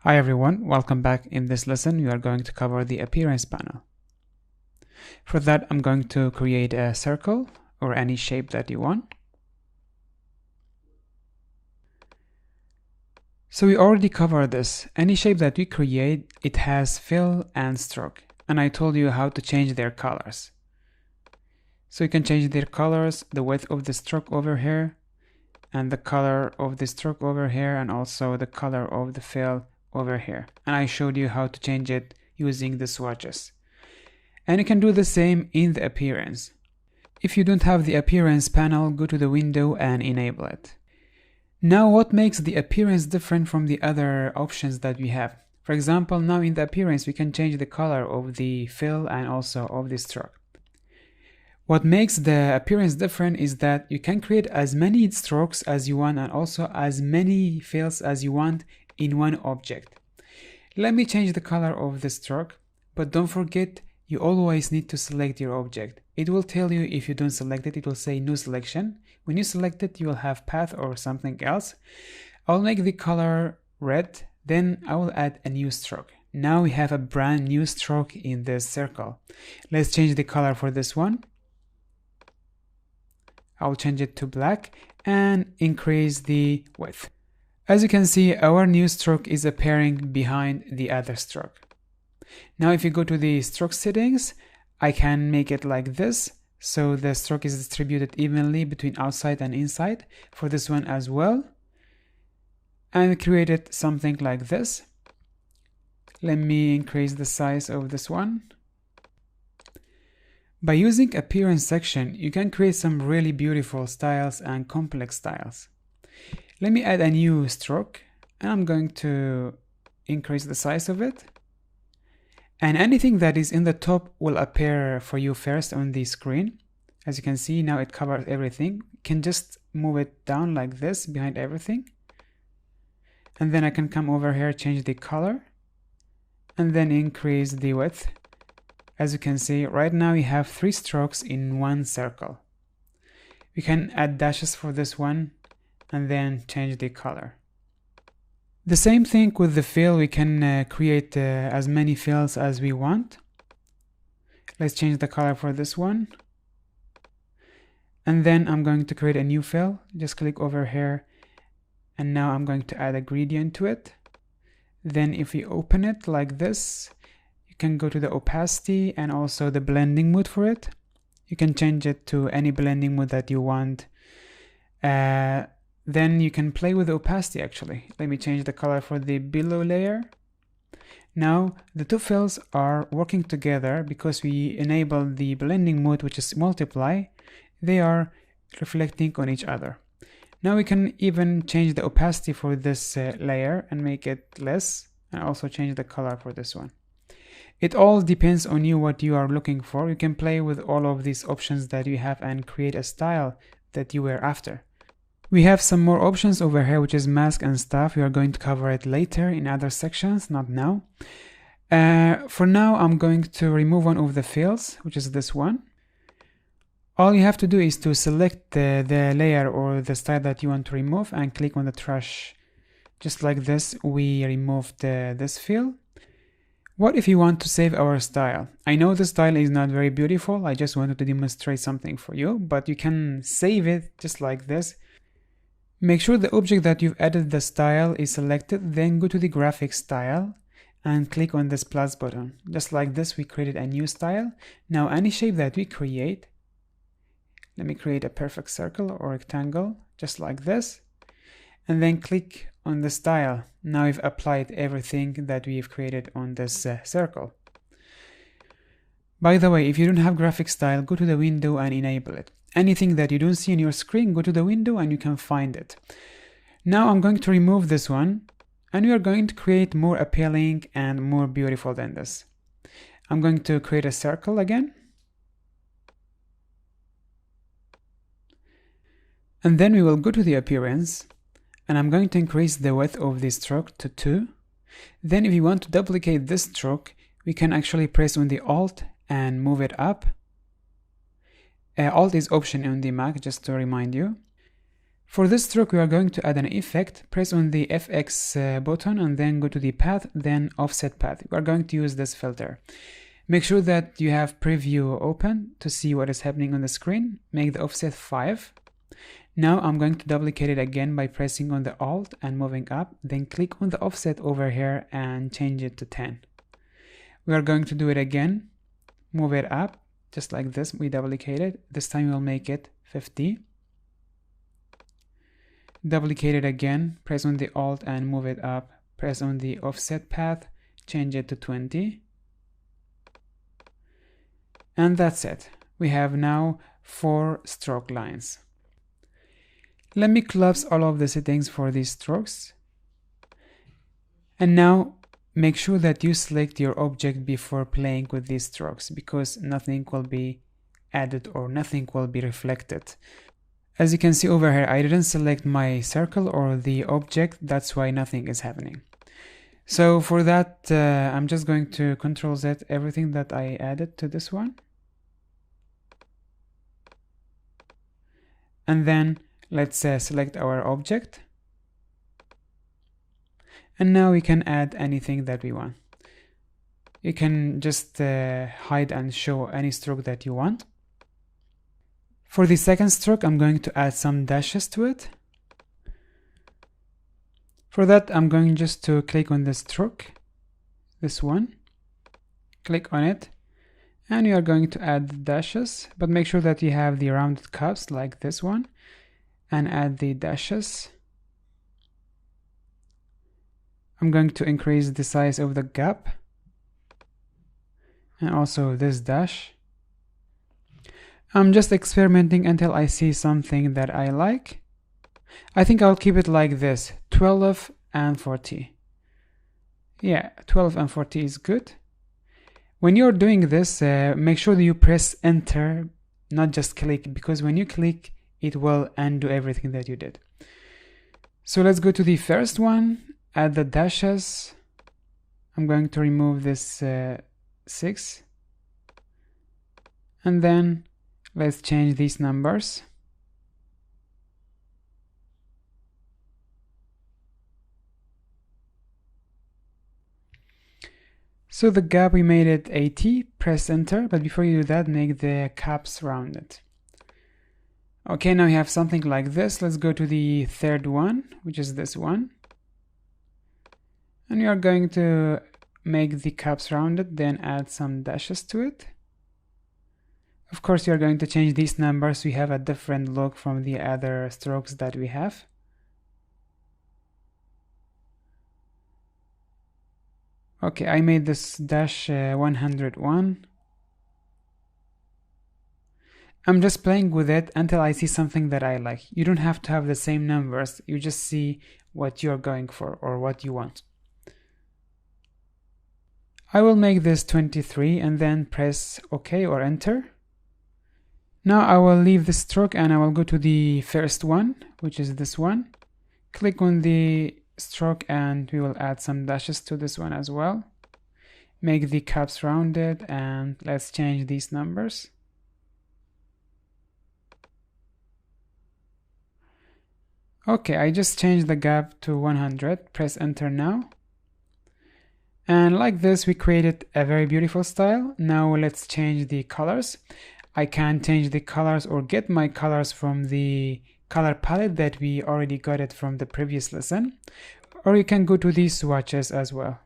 Hi everyone, welcome back. In this lesson we are going to cover the appearance panel. For that I'm going to create a circle or any shape that you want. So we already covered this. Any shape that we create, it has fill and stroke, and I told you how to change their colors. So you can change their colors, the width of the stroke over here, and the color of the stroke over here, and also the color of the fill over here. And I showed you how to change it using the swatches. And you can do the same in the appearance. If you don't have the appearance panel, go to the window and enable it. Now what makes the appearance different from the other options that we have? For example, now in the appearance we can change the color of the fill and also of the stroke. What makes the appearance different is that you can create as many strokes as you want and also as many fills as you want in one object. Let me change the color of the stroke, but don't forget you always need to select your object. It will tell you if you don't select it, it will say no selection. When you select it, you will have path or something else. I'll make the color red, then I will add a new stroke. Now we have a brand new stroke in this circle. Let's change the color for this one. I'll change it to black and increase the width. As you can see, our new stroke is appearing behind the other stroke. Now if you go to the stroke settings, I can make it like this, so the stroke is distributed evenly between outside and inside for this one as well, and created something like this. Let me increase the size of this one. By using appearance section, you can create some really beautiful styles and complex styles. Let me add a new stroke, and I'm going to increase the size of it. And anything that is in the top will appear for you first on the screen. As you can see, now it covers everything. You can just move it down like this behind everything. And then I can come over here, change the color, and then increase the width. As you can see, right now we have 3 strokes in one circle. We can add dashes for this one and then change the color. The same thing with the fill, we can create as many fills as we want. Let's change the color for this one. And then I'm going to create a new fill. Just click over here, and now I'm going to add a gradient to it. Then if we open it like this, you can go to the opacity and also the blending mode for it. You can change it to any blending mode that you want. Then you can play with the opacity actually. Let me change the color for the below layer. Now the two fills are working together because we enable the blending mode, which is multiply. They are reflecting on each other. Now we can even change the opacity for this layer and make it less, and also change the color for this one. It all depends on you what you are looking for. You can play with all of these options that you have and create a style that you were after. We have some more options over here, which is mask and stuff. We are going to cover it later in other sections, not now. For now, I'm going to remove one of the fills, which is this one. All you have to do is to select the layer or the style that you want to remove and click on the trash. Just like this, we removed this fill. What if you want to save our style? I know the style is not very beautiful. I just wanted to demonstrate something for you, but you can save it just like this. Make sure the object that you've added the style is selected, then go to the graphic style and click on this plus button. Just like this, we created a new style. Now any shape that we create, let me create a perfect circle or rectangle, just like this, and then click on the style. Now we've applied everything that we've created on this circle. By the way, if you don't have graphic style, go to the window and enable it. Anything that you don't see on your screen, go to the window and you can find it. Now I'm going to remove this one, and we are going to create more appealing and more beautiful than this. I'm going to create a circle again. And then we will go to the appearance, and I'm going to increase the width of this stroke to 2. Then if you want to duplicate this stroke, we can actually press on the Alt and move it up. Alt is option on the Mac, just to remind you. For this stroke, we are going to add an effect. Press on the FX button and then go to the path, then offset path. We are going to use this filter. Make sure that you have preview open to see what is happening on the screen. Make the offset 5. Now I'm going to duplicate it again by pressing on the Alt and moving up. Then click on the offset over here and change it to 10. We are going to do it again. Move it up, just like this. We duplicate it. This time we'll make it 50. Duplicate it again, press on the Alt and move it up, press on the offset path, change it to 20. And that's it. We have now 4 stroke lines. Let me collapse all of the settings for these strokes. And now make sure that you select your object before playing with these strokes, because nothing will be added or nothing will be reflected. As you can see over here, I didn't select my circle or the object, that's why nothing is happening. So for that, I'm just going to Ctrl Z everything that I added to this one. And then let's select our object. And now we can add anything that we want. You can just hide and show any stroke that you want. For the second stroke, I'm going to add some dashes to it. For that, I'm going just to click on the stroke, this one, click on it, and you are going to add the dashes, but make sure that you have the rounded cups like this one, and add the dashes. I'm going to increase the size of the gap, and also this dash. I'm just experimenting until I see something that I like. I think I'll keep it like this, 12 and 40. Yeah, 12 and 40 is good. When you're doing this, make sure that you press enter, not just click, because when you click, it will undo everything that you did. So let's go to the first one, add the dashes. I'm going to remove this 6. And then let's change these numbers. So the gap, we made it 80, press enter, but before you do that, make the caps rounded. Okay, now you have something like this. Let's go to the third one, which is this one. And you are going to make the caps rounded, then add some dashes to it. Of course, you are going to change these numbers so you have a different look from the other strokes that we have. Okay, I made this dash 101. I'm just playing with it until I see something that I like. You don't have to have the same numbers, you just see what you're going for or what you want. I will make this 23 and then press OK or enter. Now I will leave the stroke and I will go to the first one, which is this one. Click on the stroke and we will add some dashes to this one as well. Make the caps rounded and let's change these numbers. Okay, I just changed the gap to 100. Press enter now. And like this, we created a very beautiful style. Now let's change the colors. I can change the colors or get my colors from the color palette that we already got it from the previous lesson. Or you can go to these swatches as well.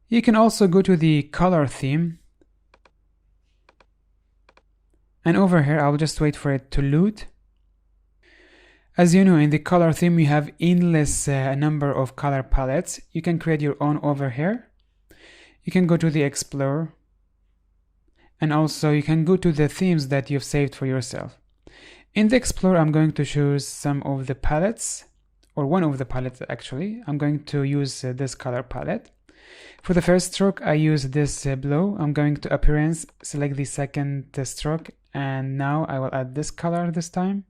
You can also go to the color theme. And over here, I'll just wait for it to load. As you know, in the color theme, you have endless number of color palettes. You can create your own over here. You can go to the Explorer. And also you can go to the themes that you've saved for yourself. In the Explorer, I'm going to choose some of the palettes, or one of the palettes actually. I'm going to use this color palette. For the first stroke, I use this blue. I'm going to Appearance, select the second stroke, and now I will add this color this time.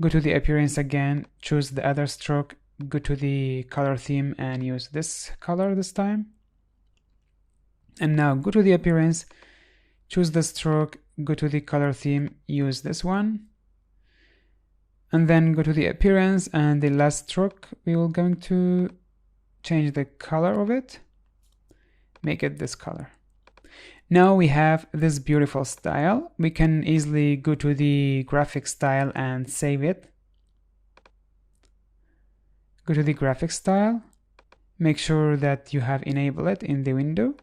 Go to the Appearance again, choose the other stroke, go to the color theme and use this color this time. And now go to the Appearance, choose the stroke, go to the color theme, use this one. and then go to the appearance, and the last stroke we will going to change the color of it, make it this color. Now we have this beautiful style. We can easily go to the graphic style and save it. Go to the graphic style, make sure that you have enabled it in the window,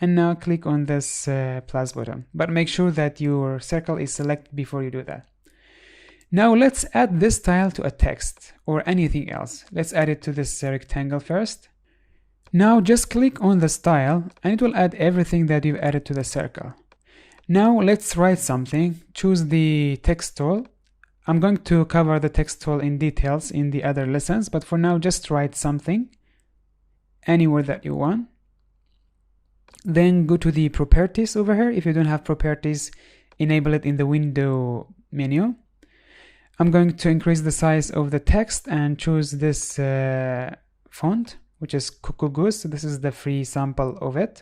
and now click on this plus button, but make sure that your circle is selected before you do that. Now let's add this style to a text or anything else. Let's add it to this rectangle first. Now just click on the style and it will add everything that you've added to the circle. Now let's write something. Choose the text tool. I'm going to cover the text tool in details in the other lessons, but for now just write something, any word that you want. Then go to the properties over here. If you don't have properties, enable it in the window menu. I'm going to increase the size of the text and choose this font, which is Cuckoo Goose. So this is the free sample of it.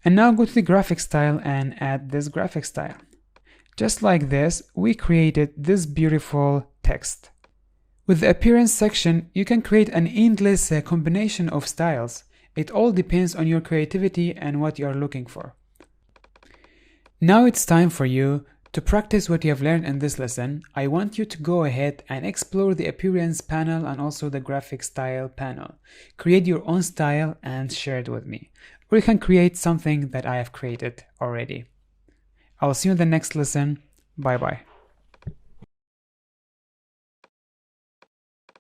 And now go to the graphic style and add this graphic style. Just like this, we created this beautiful text. With the appearance section, you can create an endless combination of styles. It all depends on your creativity and what you are looking for. Now it's time for you to practice what you have learned in this lesson. I want you to go ahead and explore the appearance panel and also the graphic style panel. Create your own style and share it with me. Or you can create something that I have created already. I'll see you in the next lesson. Bye bye.